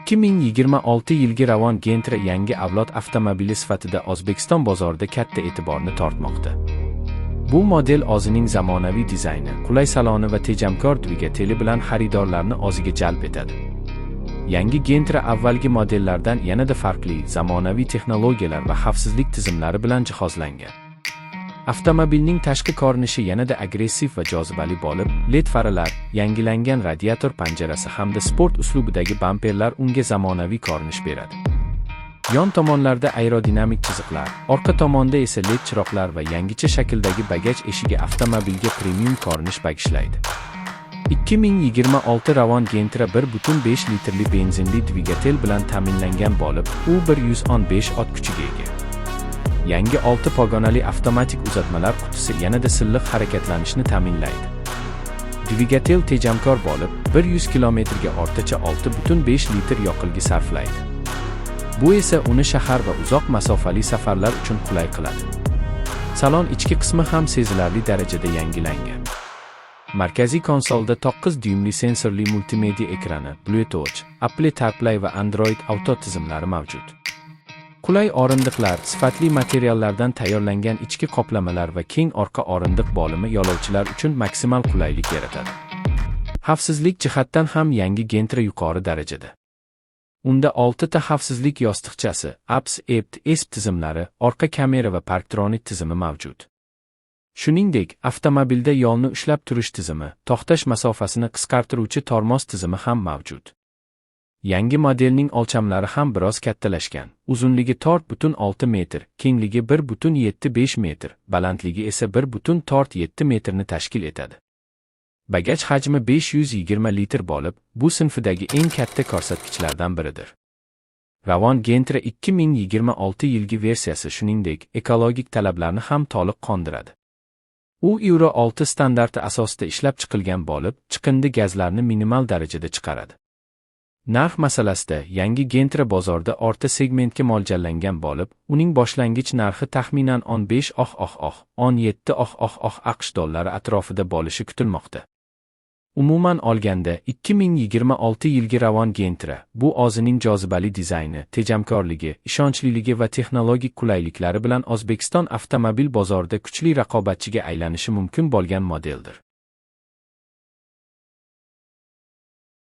2026 yilgi Ravon Gentra yangi avlod avtomobili sifatida O'zbekiston bozorida katta e'tiborni tortmoqda. Bu model o'zining zamonaviy dizayni, qulay saloni va tejamkor dvigateli bilan xaridorlarni o'ziga jalb etadi. Yangi Gentra avvalgi modellardan yanada farqli, zamonaviy texnologiyalar va xavfsizlik tizimlari bilan jihozlangan. Avtomobilning tashqi ko'rinishi yanada agressiv va jozibali bo'lib, LED faralar, yangilangan radiator panjarasi hamda sport uslubidagi bamperlar unga zamonaviy ko'rinish beradi. Yon tomonlarda aerodinamik chiziqlar, orqa tomonda esa LED chiroqlar va yangicha shakldagi bagaj eshigi avtomobilga premium ko'rinish bagishlaydi. 2026 Ravon Gentra 1.5 litrli benzinli dvigatel bilan ta'minlangan bo'lib, u 115 ot kuchiga ega. Yangi 6 pogonali avtomatik uzatmalar qutisi yanada silliq harakatlanishni ta'minlaydi. Dvigatel tejamkor bo'lib, 100 kilometrga o'rtacha 6.5 litr yoqilg'i sarflaydi. Bu esa uni shahar va uzoq masofali safarlar uchun qulay qiladi. Salon ichki qismi ham sezilarli darajada yangilangan. Markaziy konsolda 9 dyumli sensorli multimedia ekrani, Bluetooth, Apple CarPlay va Android Auto tizimlari mavjud. Qulay o'rindiqlar, sifatli materiallardan tayyorlangan ichki qoplamalar va keng orqa o'rindiq bo'limi yo'lovchilar uchun maksimal qulaylik yaratadi. Xavfsizlik jihatdan ham yangi Gentra yuqori darajada. Unda 6 ta xavfsizlik yostiqchasi, ABS, EBT, ESP tizimlari, orqa kamera va Parktronic tizimi mavjud. Shuningdek, avtomobilda yo'lni ushlab turish tizimi, to'xtash masofasini qisqartiruvchi tormoz tizimi ham mavjud. Yangi modelning o'lchamlari ham biroz kattalashgan. Uzunligi 4.6 metr, kengligi 1.75 metr, balandligi esa 1.47 metrni tashkil etadi. Bagaj hajmi 520 litr bo'lib, bu sinfidagi eng katta ko'rsatkichlardan biridir. Ravon Gentra 2026 yilgi versiyasi shuningdek, ekologik talablarni ham to'liq qondiradi. U Euro 6 standarti asosida ishlab chiqilgan bo'lib, chiqindi gazlarni minimal darajada chiqaradi. Narx masalasida yangi Gentra bozorda o'rta segmentga mo'ljallangan bo'lib, uning boshlang'ich narxi taxminan 15-17 AQSh dollari atrofida bo'lishi kutilmoqda. Umuman olganda, 2026 yilgi Ravon Gentra bu o'zining jozibali dizayni, tejamkorligi, ishonchliligi va texnologik qulayliklari bilan O'zbekiston avtomobil bozorida kuchli raqobatchiga aylanishi mumkin bo'lgan modeldir.